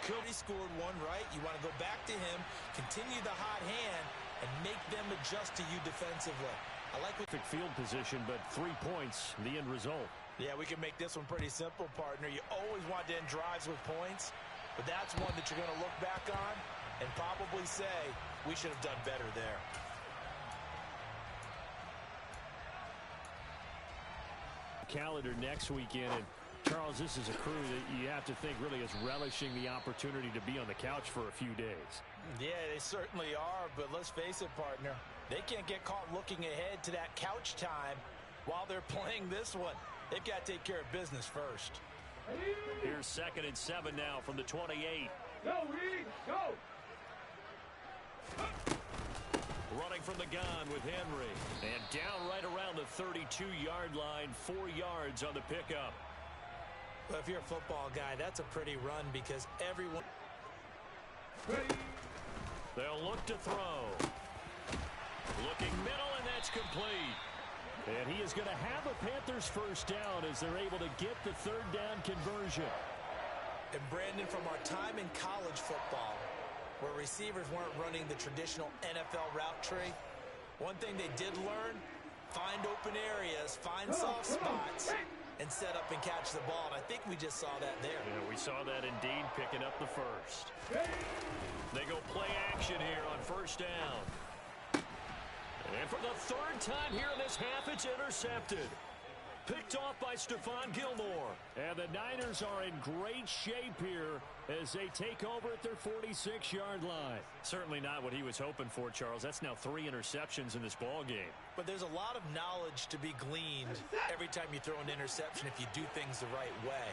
could. He scored one, right? You want to go back to him, continue the hot hand, and make them adjust to you defensively. I like what field position, but 3 points, the end result. Yeah, we can make this one pretty simple, partner. You always want to end drives with points, but that's one that you're going to look back on and probably say, we should have done better there. Calendar next weekend, and Charles, this is a crew that you have to think really is relishing the opportunity to be on the couch for a few days. Yeah, they certainly are, but let's face it, partner. They can't get caught looking ahead to that couch time while they're playing this one. They've got to take care of business first. Here's 2nd and 7 now from the 28. Go, Reed, go! Running from the gun with Henry. And down right around the 32-yard line, 4 yards on the pickup. Well, if you're a football guy, that's a pretty run because everyone... They'll look to throw. Looking middle, and that's complete. And he is going to have a Panthers first down as they're able to get the 3rd down conversion. And Brandon, from our time in college football, where receivers weren't running the traditional NFL route tree, one thing they did learn, find open areas, find soft spots, and set up and catch the ball. And I think we just saw that there. Yeah, we saw that indeed, picking up the first. They go play action here on 1st down. And for the 3rd time here in this half, it's intercepted. Picked off by Stephon Gilmore. And the Niners are in great shape here as they take over at their 46-yard line. Certainly not what he was hoping for, Charles. That's now 3 interceptions in this ball game. But there's a lot of knowledge to be gleaned every time you throw an interception if you do things the right way.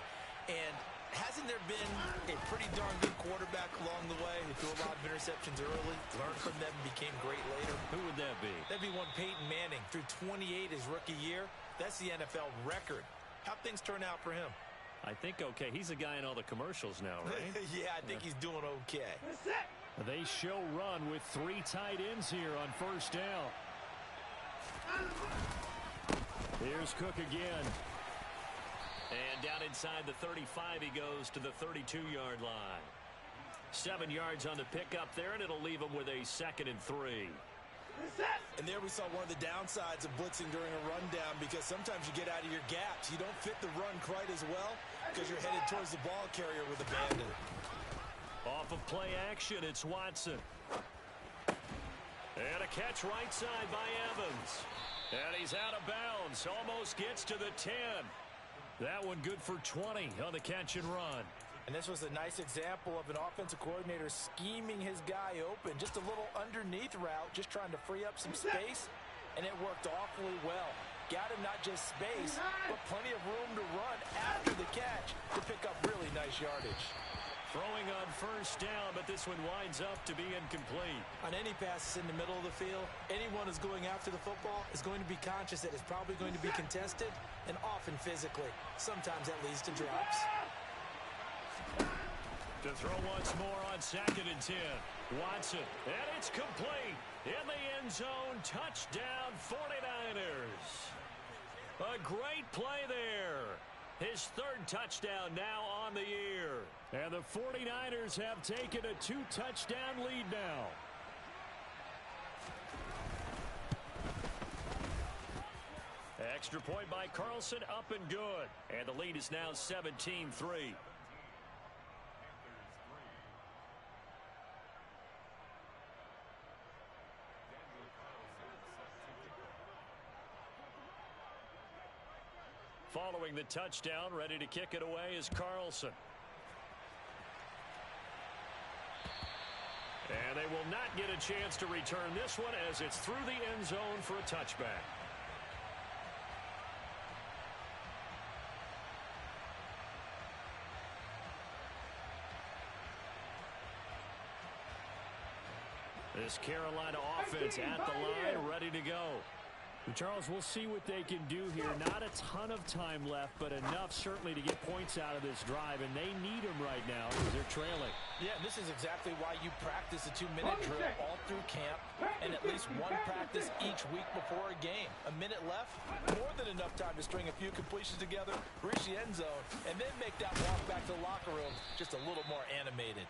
And hasn't there been a pretty darn good quarterback along the way who threw a lot of interceptions early, learned from them, and became great later? Who would that be? That'd be one Peyton Manning. Threw 28 his rookie year. That's the NFL record. How'd things turn out for him? I think okay. He's a guy in all the commercials now, right? Yeah, I think he's doing okay. They show run with 3 tight ends here on 1st down. Here's Cook again. And down inside the 35, he goes to the 32-yard line. 7 yards on the pickup there, and it'll leave him with a 2nd and 3. And there we saw one of the downsides of blitzing during a rundown, because sometimes you get out of your gaps. You don't fit the run quite as well because you're headed towards the ball carrier with abandon. Off of play action, it's Watson. And a catch right side by Evans. And he's out of bounds. Almost gets to the 10. That one good for 20 on the catch and run. And this was a nice example of an offensive coordinator scheming his guy open. Just a little underneath route, just trying to free up some space, and it worked awfully well. Got him not just space, but plenty of room to run after the catch to pick up really nice yardage. Throwing on 1st down, but this one winds up to be incomplete. On any passes in the middle of the field, anyone who's going after the football is going to be conscious that it's probably going to be contested, and often physically. Sometimes that leads to drops. To throw once more on 2nd and 10. Watson, and it's complete. In the end zone, touchdown 49ers. A great play there. His 3rd touchdown now on the year. And the 49ers have taken a 2-touchdown lead now. Extra point by Carlson, up and good. And the lead is now 17-3. Following the touchdown, ready to kick it away is Carlson. And they will not get a chance to return this one as it's through the end zone for a touchback. This Carolina offense at the line, ready to go. Charles, we'll see what they can do here. Not a ton of time left, but enough certainly to get points out of this drive, and they need them right now because they're trailing. Yeah, this is exactly why you practice a 2-minute drill all through camp and at least one practice each week before a game. A minute left, more than enough time to string a few completions together, reach the end zone, and then make that walk back to the locker room just a little more animated.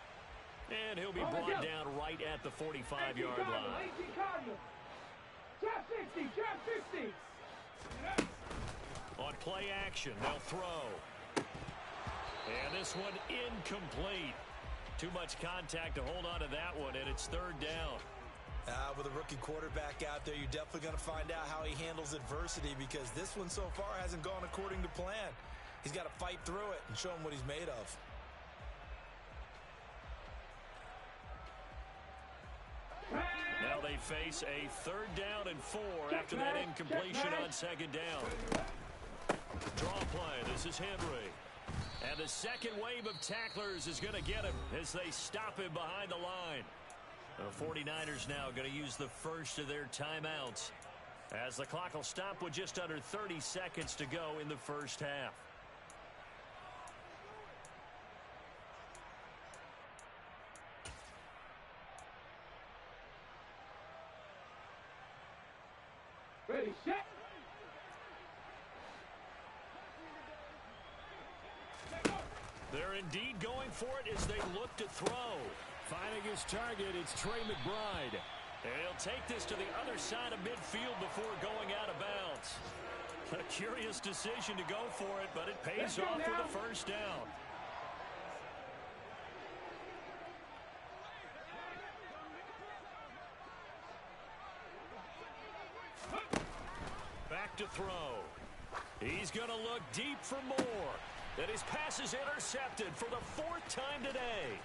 And he'll be brought down right at the 45-yard line. Drop 60, drop 60. On play action, they'll throw. And this one incomplete. Too much contact to hold on to that one, and it's third down. With a rookie quarterback out there, you're definitely going to find out how he handles adversity because this one so far hasn't gone according to plan. He's got to fight through it and show him what he's made of. Now they face a 3rd down and 4 after that incompletion on 2nd down. Draw play. This is Henry. And the second wave of tacklers is going to get him as they stop him behind the line. The 49ers now going to use the first of their timeouts as the clock will stop with just under 30 seconds to go in the first half. Ready, set. They're indeed going for it as they look to throw. Finding his target, it's Trey McBride. And he'll take this to the other side of midfield before going out of bounds. A curious decision to go for it, but it pays off with a first down. Back to throw. He's going to look deep for more. And his pass is intercepted for the 4th time today.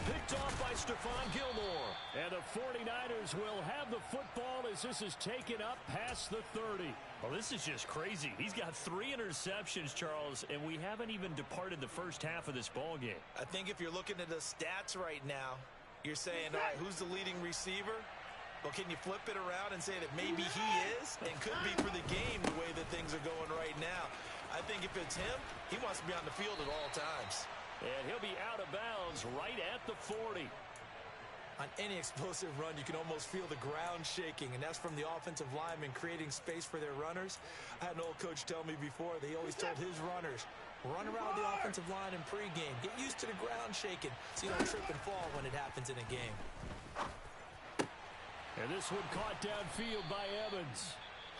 Picked off by Stephon Gilmore. And the 49ers will have the football as this is taken up past the 30. Well, this is just crazy. He's got 3 interceptions, Charles, and we haven't even departed the first half of this ball game. I think if you're looking at the stats right now, you're saying, all right, who's the leading receiver? Well, can you flip it around and say that maybe he is and could be for the game the way that things are going right now? I think if it's him, he wants to be on the field at all times. And he'll be out of bounds right at the 40. On any explosive run, you can almost feel the ground shaking, and that's from the offensive linemen creating space for their runners. I had an old coach tell me before, they always told his runners, run around the offensive line in pregame. Get used to the ground shaking so you don't trip and fall when it happens in a game. And this one caught downfield by Evans.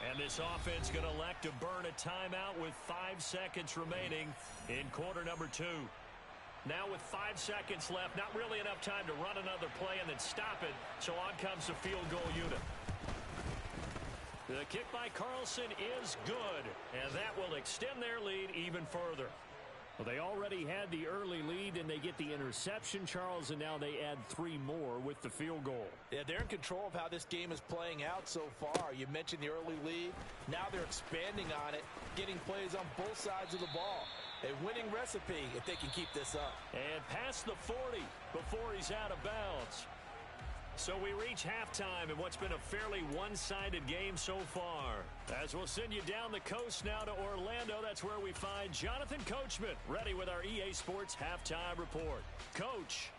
And this offense going to elect to burn a timeout with 5 seconds remaining in quarter number 2. Now with 5 seconds left, not really enough time to run another play and then stop it. So on comes the field goal unit. The kick by Carlson is good, and that will extend their lead even further. Well, they already had the early lead, and they get the interception, Charles, and now they add 3 more with the field goal. Yeah, they're in control of how this game is playing out so far. You mentioned the early lead. Now they're expanding on it, getting plays on both sides of the ball. A winning recipe if they can keep this up. And past the 40 before he's out of bounds. So we reach halftime in what's been a fairly one-sided game so far. As we'll send you down the coast now to Orlando, that's where we find Jonathan Coachman ready with our EA Sports Halftime Report. Coach.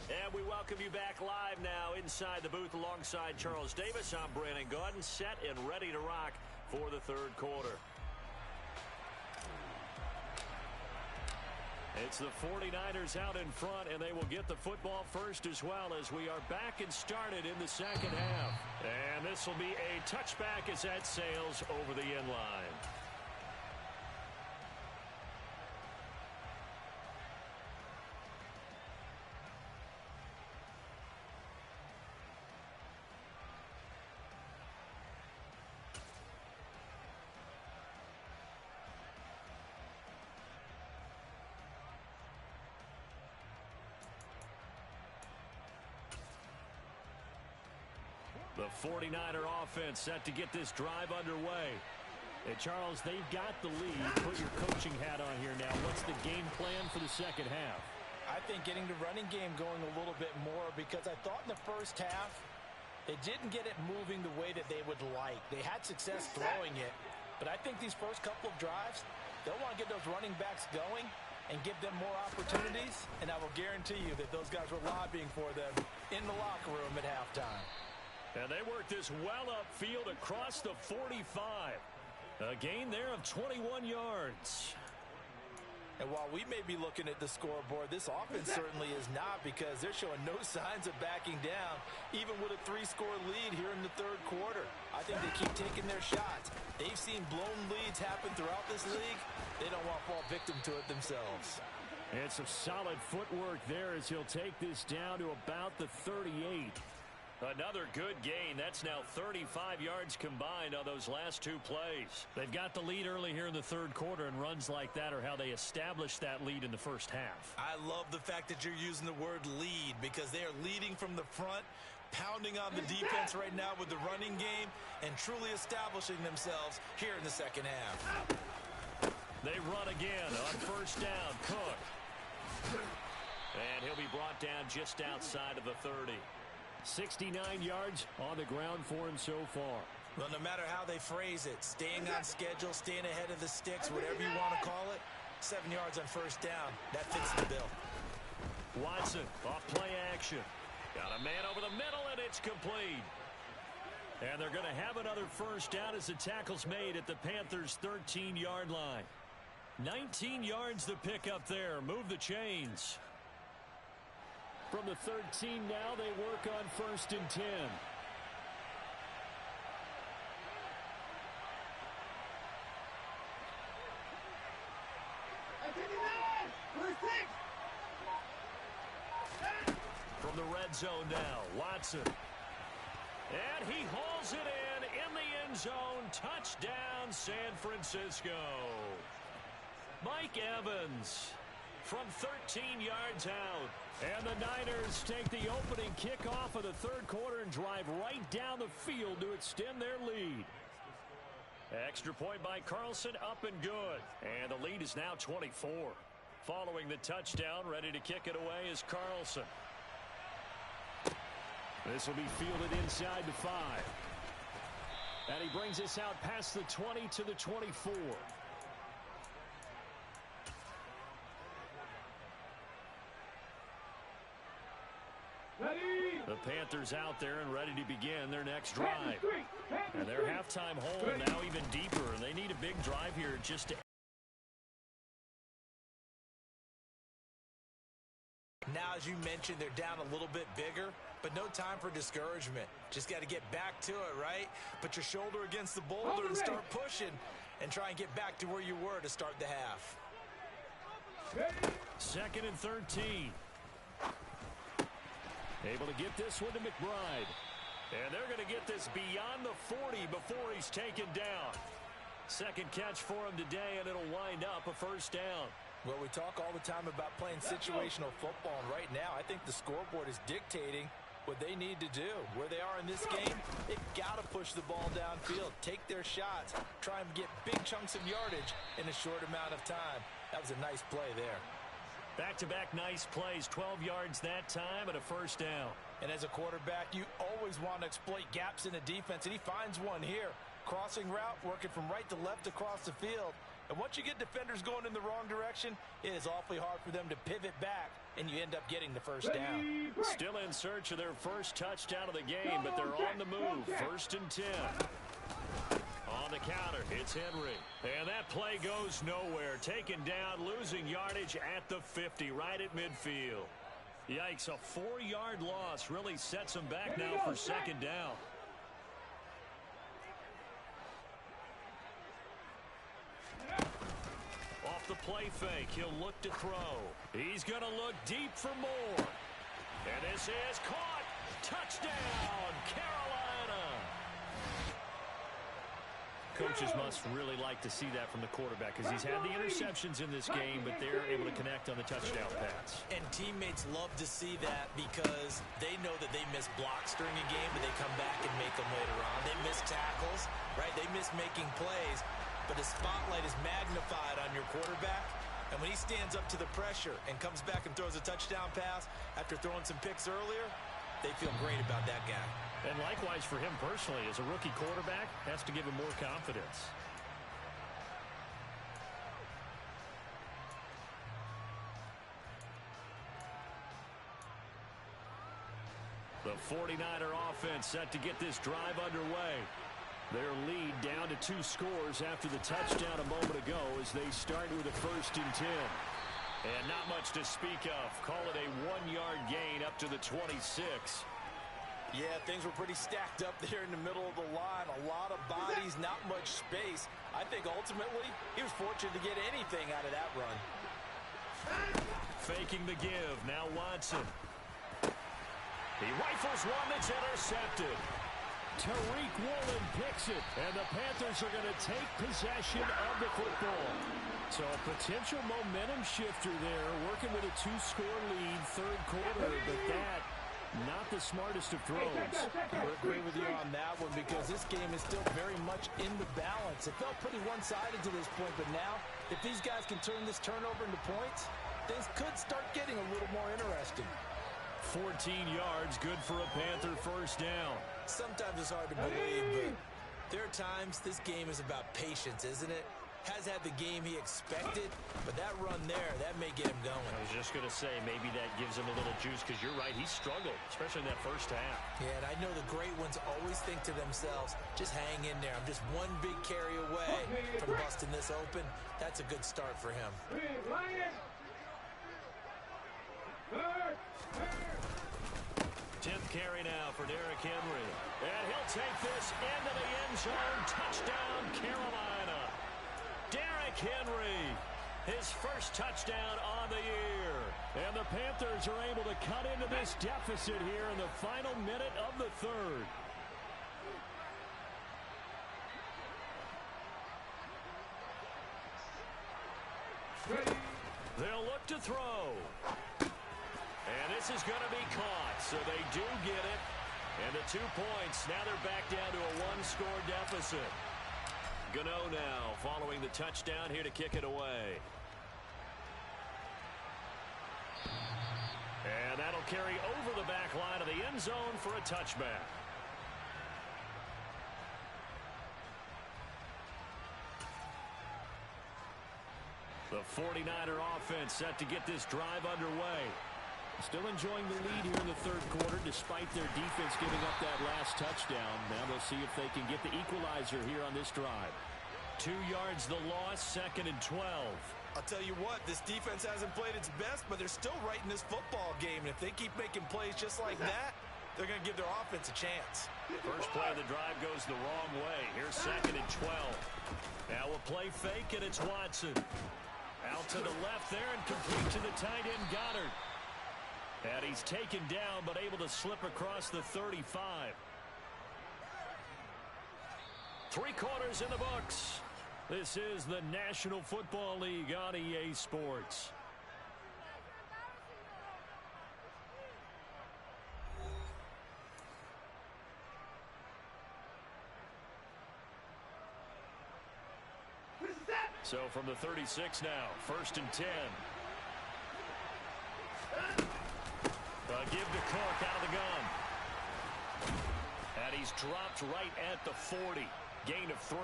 And we welcome you back live now inside the booth alongside Charles Davis. I'm Brandon Gaudin, set and ready to rock for the 3rd quarter. It's the 49ers out in front, and they will get the football first as well as we are back and started in the second half. And this will be a touchback as that sails over the end line. The 49er offense set to get this drive underway. And Charles, they've got the lead. Put your coaching hat on here now. What's the game plan for the second half? I think getting the running game going a little bit more, because I thought in the first half they didn't get it moving the way that they would like. They had success throwing it, but I think these first couple of drives, they'll want to get those running backs going and give them more opportunities, and I will guarantee you that those guys were lobbying for them in the locker room at halftime. And they work this well upfield across the 45. A gain there of 21 yards. And while we may be looking at the scoreboard, this offense certainly is not, because they're showing no signs of backing down, even with a 3-score lead here in the third quarter. I think they keep taking their shots. They've seen blown leads happen throughout this league. They don't want to fall victim to it themselves. And some solid footwork there as he'll take this down to about the 38. Another good gain. That's now 35 yards combined on those last two plays. They've got the lead early here in the third quarter, and runs like that are how they established that lead in the first half. I love the fact that you're using the word lead, because they are leading from the front, pounding on the defense right now with the running game, and truly establishing themselves here in the second half. They run again on first down. Cook. And he'll be brought down just outside of the 30. 69 yards on the ground for him so far. Well, no matter how they phrase it, staying on schedule, staying ahead of the sticks, whatever you want to call it, 7 yards on first down, that fits the bill. Watson off play action. Got a man over the middle, and it's complete. And they're going to have another first down as the tackle's made at the Panthers' 13-yard line. 19 yards to pick up there. Move the chains. From the 13 now, they work on first and 10. From the red zone now, Watson. And he hauls it in the end zone. Touchdown, San Francisco. Mike Evans from 13 yards out. And the Niners take the opening kickoff of the third quarter and drive right down the field to extend their lead. Extra point by Carlson, up and good. And the lead is now 24. Following the touchdown, ready to kick it away is Carlson. This will be fielded inside the 5. And he brings us out past the 20 to the 24. The Panthers out there and ready to begin their next drive. And their halftime hole now even deeper. And they need a big drive here just to... Now, as you mentioned, they're down a little bit bigger, but no time for discouragement. Just got to get back to it, right? Put your shoulder against the boulder and start pushing, and try and get back to where you were to start the half. Second and 13. Able to get this one to McBride. And they're going to get this beyond the 40 before he's taken down. Second catch for him today, and it'll wind up a first down. Well, we talk all the time about playing situational football, and right now I think the scoreboard is dictating what they need to do. Where they are in this game, they've got to push the ball downfield, take their shots, try and get big chunks of yardage in a short amount of time. That was a nice play there. Back-to-back nice plays, 12 yards that time and a first down. And as a quarterback, you always want to exploit gaps in the defense, and he finds one here. Crossing route, working from right to left across the field. And once you get defenders going in the wrong direction, it is awfully hard for them to pivot back, and you end up getting the first down. Still in search of their first touchdown of the game, but they're on the move. First and 10. On the counter, it's Henry. And that play goes nowhere. Taken down, losing yardage at the 50, right at midfield. Yikes, a 4-yard loss really sets them back now for second down. Off the play fake, he'll look to throw. He's going to look deep for more. And this is caught. Touchdown, Carolina. Coaches must really like to see that from the quarterback, because he's had the interceptions in this game, but they're able to connect on the touchdown pass. And teammates love to see that, because they know that they miss blocks during a game, but they come back and make them later on. They miss tackles, right? They miss making plays. But the spotlight is magnified on your quarterback, And when he stands up to the pressure and comes back and throws a touchdown pass after throwing some picks earlier, they feel great about that guy. And likewise for him personally, as a rookie quarterback, has to give him more confidence. The 49er offense set to get this drive underway. Their lead down to 2 scores after the touchdown a moment ago as they start with a 1st and 10. And not much to speak of. Call it a 1-yard gain up to the 26. Yeah, things were pretty stacked up there in the middle of the line. A lot of bodies, not much space. I think ultimately he was fortunate to get anything out of that run. Faking the give. Now Watson. He rifles one that's intercepted. Tariq Woolen picks it, and the Panthers are going to take possession of the football. So a potential momentum shifter there, working with a 2-score lead, 3rd quarter, but that, not the smartest of throws. I would agree with you on that one because this game is still very much in the balance. It felt pretty one-sided to this point, but now, if these guys can turn this turnover into points, things could start getting a little more interesting. 14 yards, good for a Panther 1st down. Sometimes it's hard to believe, but there are times this game is about patience, isn't it? Has had the game he expected, but that run there, that may get him going. I was just going to say, maybe that gives him a little juice because you're right, he struggled, especially in that 1st half. Yeah, and I know the great ones always think to themselves, just hang in there. I'm just one big carry away from busting this open. That's a good start for him. 10th carry now for Derrick Henry. And he'll take this into the end zone. Touchdown, Carolina. Derrick Henry, his 1st touchdown on the year. And the Panthers are able to cut into this deficit here in the final minute of the 3rd. They'll look to throw. And this is going to be caught, so they do get it. And the 2 points, now they're back down to a 1-score deficit. Gano now following the touchdown here to kick it away. And that'll carry over the back line of the end zone for a touchback. The 49er offense set to get this drive underway. Still enjoying the lead here in the 3rd quarter despite their defense giving up that last touchdown. Now they'll see if they can get the equalizer here on this drive. 2 yards the loss, 2nd and 12. I'll tell you what, this defense hasn't played its best, but they're still right in this football game. And if they keep making plays just like that, they're going to give their offense a chance. First play of the drive goes the wrong way. Here's 2nd and 12. Now a play fake, and it's Watson. Out to the left there and complete to the tight end Goddard. And he's taken down, but able to slip across the 35. 3 quarters in the books. This is the National Football League on EA Sports. So from the 36 now, 1st and 10. Give to Cook out of the gun. And he's dropped right at the 40. Gain of 3.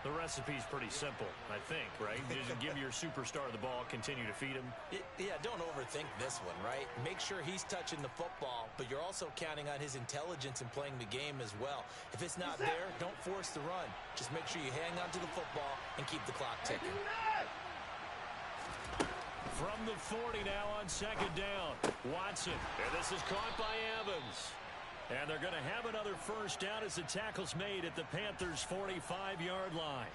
The recipe's pretty simple, I think, right? Just give your superstar the ball, continue to feed him. Yeah, don't overthink this one, right? Make sure he's touching the football, but you're also counting on his intelligence in playing the game as well. If it's not there, don't force the run. Just make sure you hang on to the football and keep the clock ticking. From the 40 now on 2nd down. Watson, and this is caught by Evans. And they're going to have another 1st down as the tackle's made at the Panthers' 45-yard line.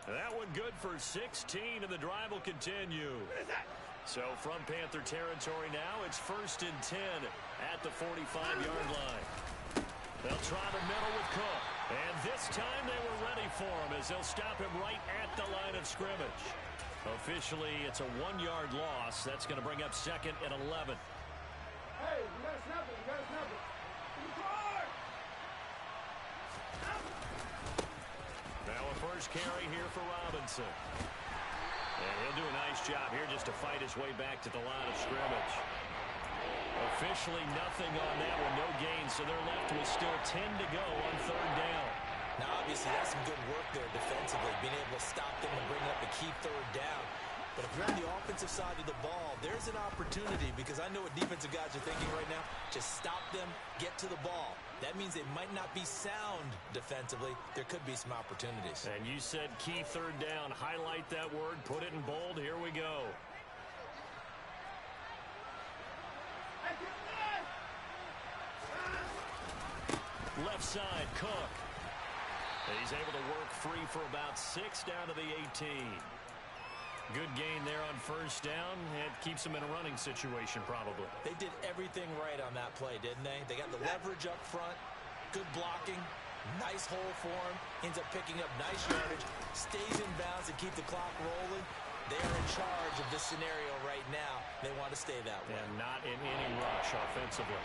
That one good for 16, and the drive will continue. So from Panther territory now, it's 1st and 10 at the 45-yard line. They'll try the middle with Cook. And this time they were ready for him as they'll stop him right at the line of scrimmage. Officially, it's a 1-yard loss. That's going to bring up 2nd and 11. Hey, you got to snap it. You got to snap it. Now a first carry here for Robinson. And he'll do a nice job here just to fight his way back to the line of scrimmage. Officially nothing on that one, no gain, so they're left with still 10 to go on third down. Now, obviously, that's some good work there defensively, being able to stop them and bring up a key third down. But if you're on the offensive side of the ball, there's an opportunity, because I know what defensive guys are thinking right now. Just stop them, get to the ball. That means they might not be sound defensively. There could be some opportunities. And you said key third down. Highlight that word, put it in bold. Here we go. Left side, Cook. He's able to work free for about 6 down to the 18. Good gain there on first down. It keeps them in a running situation, probably. They did everything right on that play, didn't they? They got the leverage up front, good blocking, nice hole for him, ends up picking up nice yardage, stays in bounds to keep the clock rolling. They are in charge of this scenario right now. They want to stay that way. And not in any rush offensively.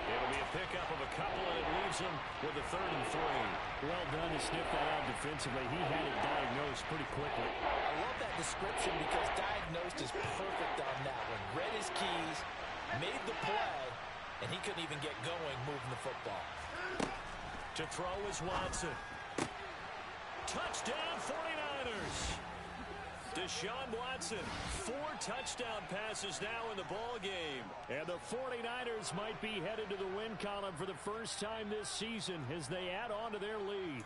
It'll be a pickup of a couple, and it leaves them with a 3rd and 3. Well done to sniff that out defensively. He had it diagnosed pretty quickly. I love that description, because diagnosed is perfect on that one. Read his keys, made the play, and he couldn't even get going moving the football. To throw is Watson. Touchdown 49ers. Deshaun Watson, 4 touchdown passes now in the ball game. And the 49ers might be headed to the win column for the first time this season as they add on to their lead.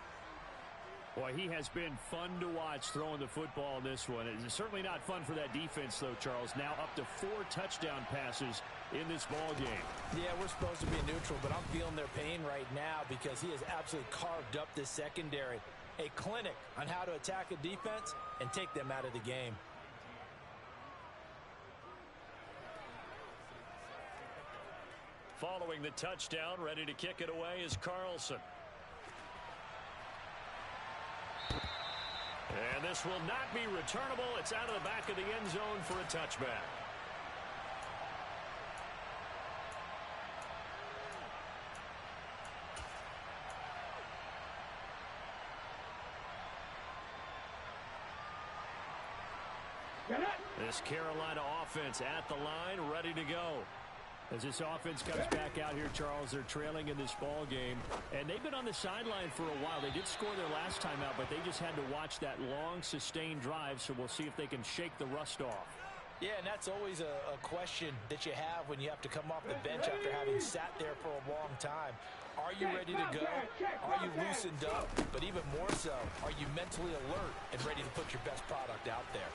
Boy, he has been fun to watch throwing the football in this one. It's certainly not fun for that defense, though, Charles. Now up to 4 touchdown passes in this ball game. Yeah, we're supposed to be neutral, but I'm feeling their pain right now, because he has absolutely carved up this secondary. A clinic on how to attack a defense and take them out of the game. Following the touchdown, ready to kick it away is Carlson. And this will not be returnable. It's out of the back of the end zone for a touchback. This Carolina offense at the line, ready to go. As this offense comes back out here, Charles, they're trailing in this ball game. And they've been on the sideline for a while. They did score their last time out, but they just had to watch that long, sustained drive. So we'll see if they can shake the rust off. Yeah, and that's always a question that you have when you have to come off the bench after having sat there for a long time. Are you ready to go? Are you loosened up? But even more so, are you mentally alert and ready to put your best product out there?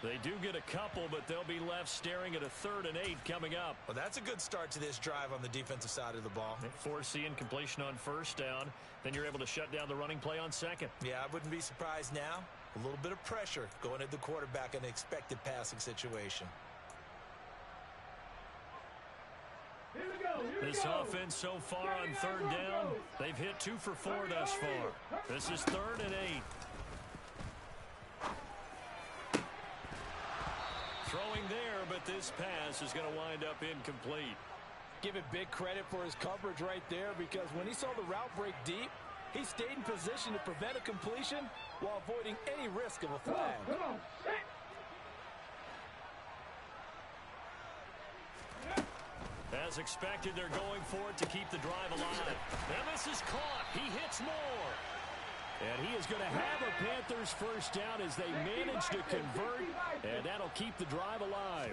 They do get a couple, but they'll be left staring at a 3rd and 8 coming up. Well, that's a good start to this drive on the defensive side of the ball. They force the incompletion on first down. Then you're able to shut down the running play on second. Yeah, I wouldn't be surprised now. A little bit of pressure going at the quarterback in an expected passing situation. This offense so far on 3rd down, they've hit 2 for 4 thus far. This is 3rd and 8. Throwing there, but this pass is going to wind up incomplete. Give it big credit for his coverage right there, because when he saw the route break deep, he stayed in position to prevent a completion while avoiding any risk of a flag. As expected, they're going for it to keep the drive alive. And this is caught. He hits more. And he is going to have a Panthers first down as they manage to convert, and that'll keep the drive alive.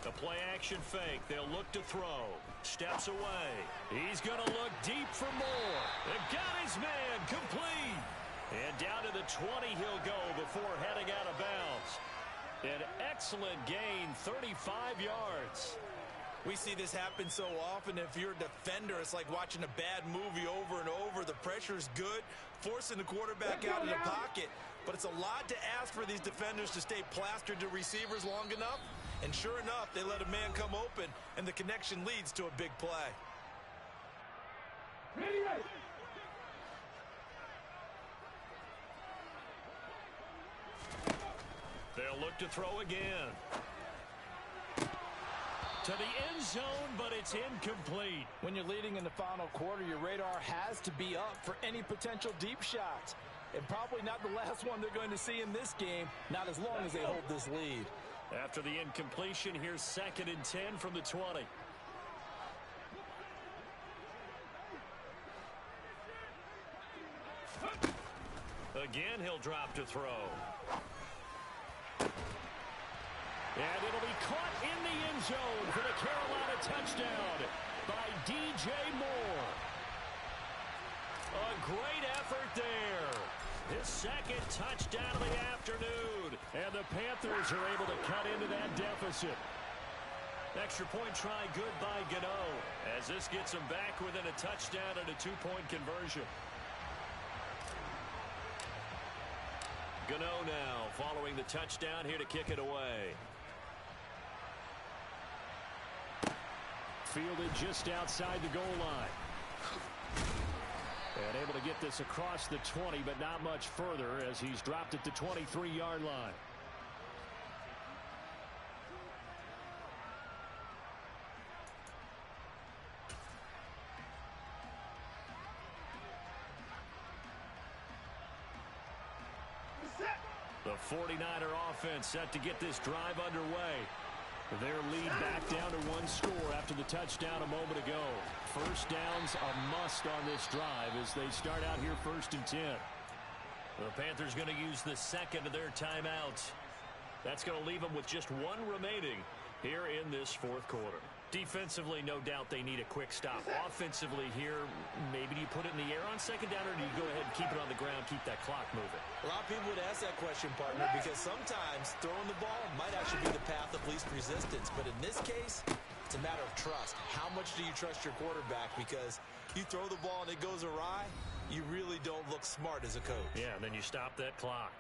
The play action fake. They'll look to throw. Steps away. He's going to look deep for more. And got his man complete. And down to the 20 he'll go before heading out of bounds. An excellent gain, 35 yards. We see this happen so often. If you're a defender, it's like watching a bad movie over and over. The pressure's good, forcing the quarterback out of the pocket. But it's a lot to ask for these defenders to stay plastered to receivers long enough. And sure enough, they let a man come open, and the connection leads to a big play. They'll look to throw again. To the end zone, but it's incomplete. When you're leading in the final quarter, your radar has to be up for any potential deep shots. and probably not the last one they're going to see in this game, not as long as they hold this lead. After the incompletion, here's 2nd and 10 from the 20. Again, he'll drop to throw. And it'll be caught in the end zone for the Carolina touchdown by DJ Moore. A great effort there. His 2nd touchdown of the afternoon. And the Panthers are able to cut into that deficit. Extra point try good by Gano, as this gets him back within a touchdown and a 2-point conversion. Gano now following the touchdown here to kick it away. Fielded just outside the goal line. And able to get this across the 20, but not much further as he's dropped at the 23-yard line. The 49er offense set to get this drive underway. Their lead back down to 1 score after the touchdown a moment ago. First down's a must on this drive as they start out here 1st and 10. The Panthers going to use the 2nd of their timeouts. That's going to leave them with just 1 remaining here in this 4th quarter. Defensively, no doubt they need a quick stop. Offensively here, maybe do you put it in the air on 2nd down, or do you go ahead and keep it on the ground, keep that clock moving? A lot of people would ask that question, partner, because sometimes throwing the ball might actually be the path of least resistance. But in this case, it's a matter of trust. How much do you trust your quarterback? Because you throw the ball and it goes awry, you really don't look smart as a coach. Yeah, and then you stop that clock.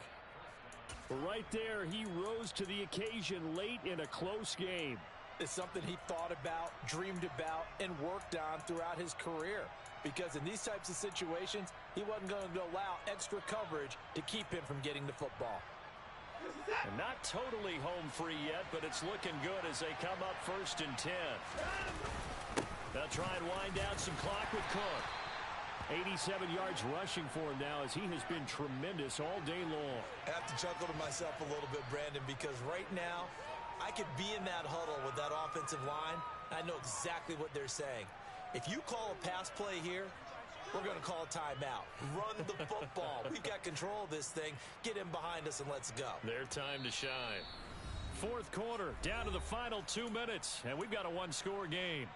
Right there, he rose to the occasion late in a close game. It's something he thought about, dreamed about, and worked on throughout his career. Because in these types of situations, he wasn't going to allow extra coverage to keep him from getting the football. And not totally home free yet, but it's looking good as they come up 1st and 10. They'll try and wind down some clock with Cook. 87 yards rushing for him now as he has been tremendous all day long. I have to chuckle to myself a little bit, Brandon, because right now, I could be in that huddle with that offensive line. I know exactly what they're saying. If you call a pass play here, we're going to call a timeout. Run the football. We've got control of this thing. Get him behind us and let's go. Their time to shine. 4th quarter, down to the final 2 minutes, and we've got a 1-score game.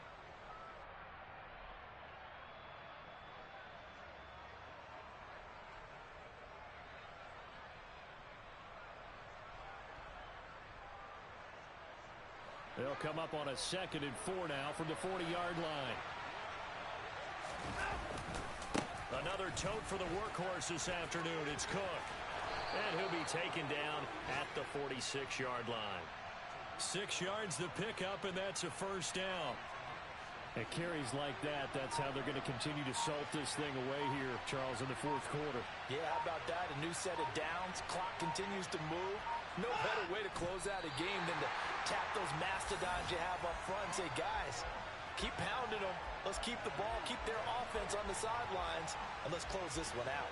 They'll come up on a 2nd and 4 now from the 40-yard line. Another tote for the workhorse this afternoon. It's Cook. And he'll be taken down at the 46-yard line. 6 yards the pickup, and that's a 1st down. At carries like that, that's how they're going to continue to salt this thing away here, Charles, in the 4th quarter. Yeah, how about that? A new set of downs. Clock continues to move. No better way to close out a game than to tap those mastodons you have up front and say, guys, keep pounding them. Let's keep the ball, keep their offense on the sidelines, and let's close this one out.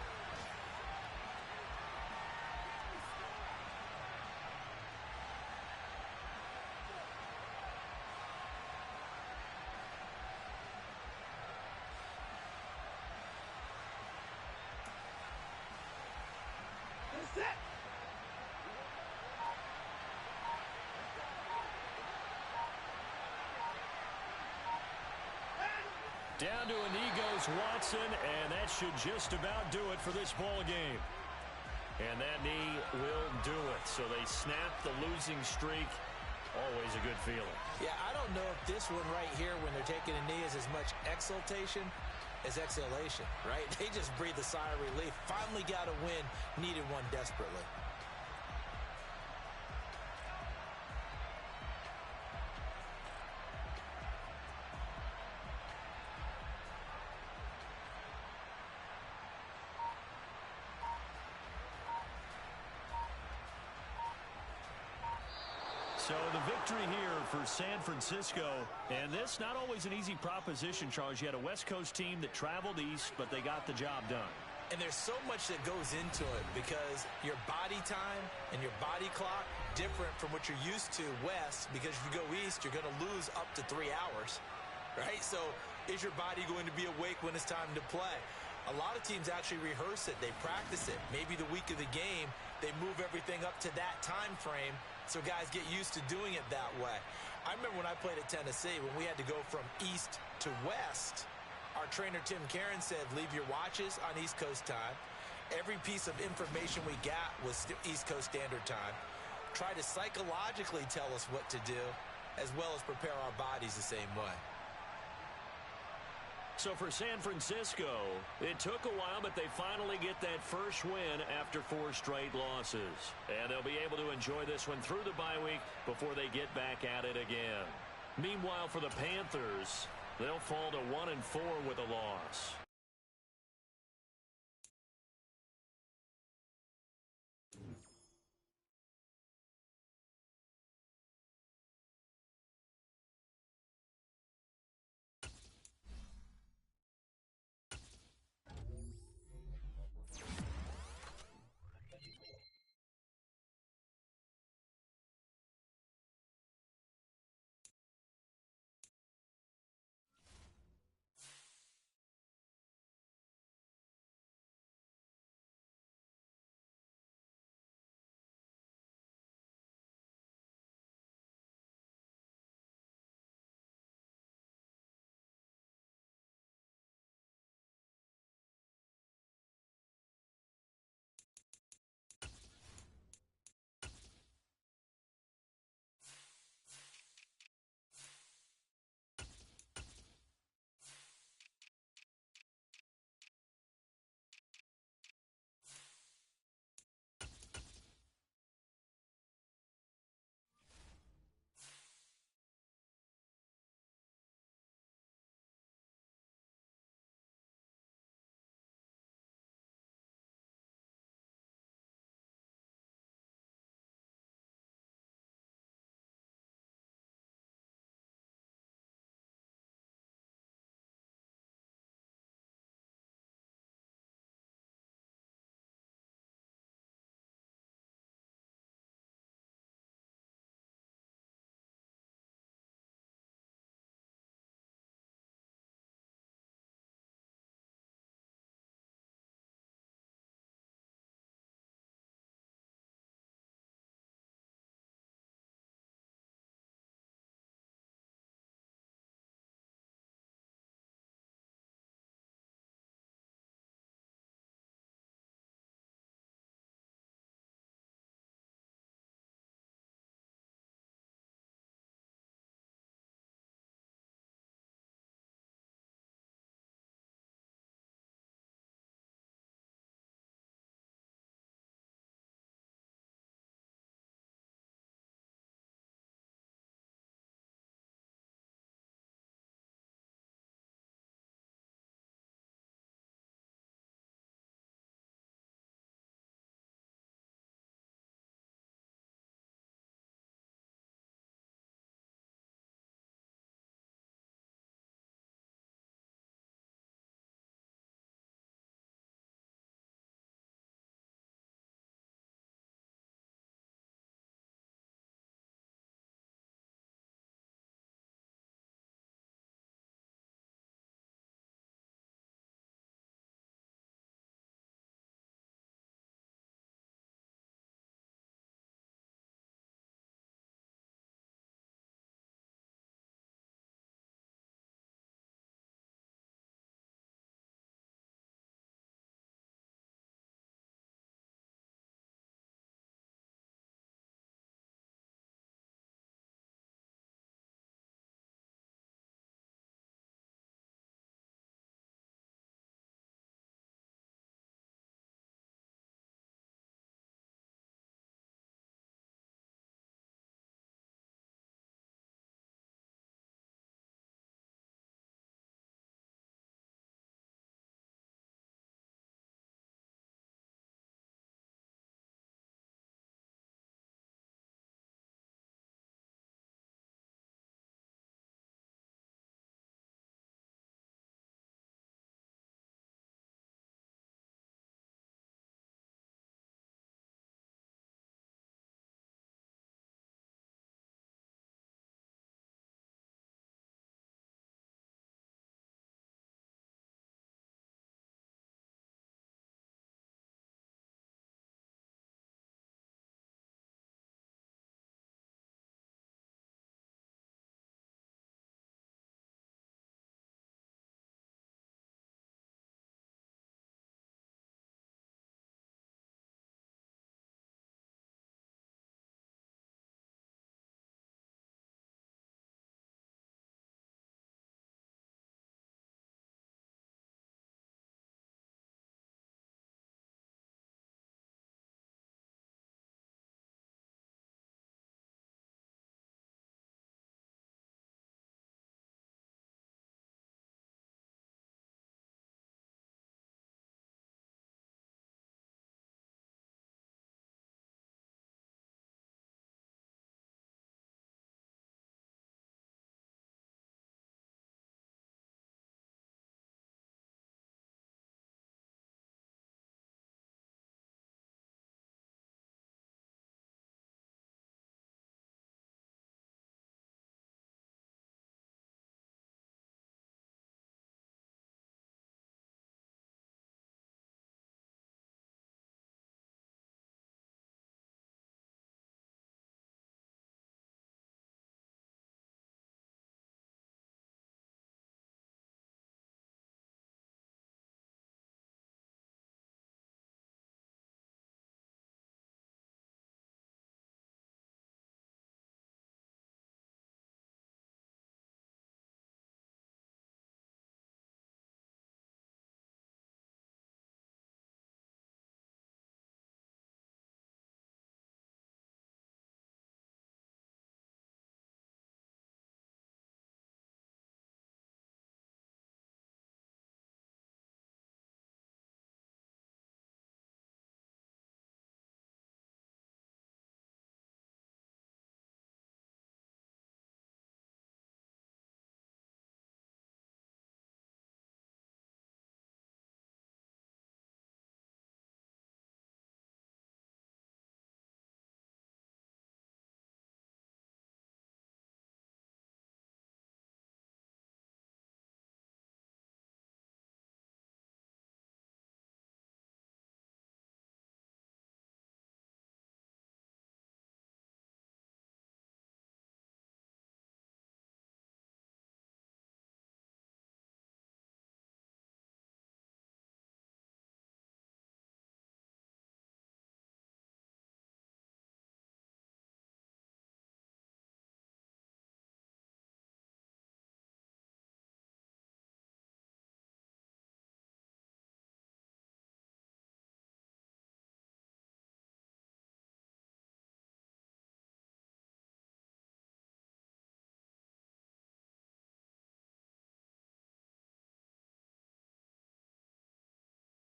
Down to a knee goes Watson, and that should just about do it for this ball game. And that knee will do it. So they snap the losing streak. Always a good feeling. Yeah, I don't know if this one right here, when they're taking a knee, is as much exultation as exhalation, right? They just breathe a sigh of relief. Finally got a win, needed one desperately. So the victory here for San Francisco, and this not always an easy proposition, Charles. You had a West Coast team that traveled east, but they got the job done. And there's so much that goes into it because your body time and your body clock different from what you're used to west, because if you go east, you're going to lose up to 3 hours, right? So is your body going to be awake when it's time to play? A lot of teams actually rehearse it. They practice it. Maybe the week of the game, they move everything up to that time frame so guys get used to doing it that way. I remember when I played at Tennessee, when we had to go from east to west, our trainer, Tim Karen, said, leave your watches on East Coast time. Every piece of information we got was East Coast Standard Time. Try to psychologically tell us what to do, as well as prepare our bodies the same way. So for San Francisco, it took a while, but they finally get that first win after 4 straight losses. And they'll be able to enjoy this one through the bye week before they get back at it again. Meanwhile, for the Panthers, they'll fall to 1-4 with a loss.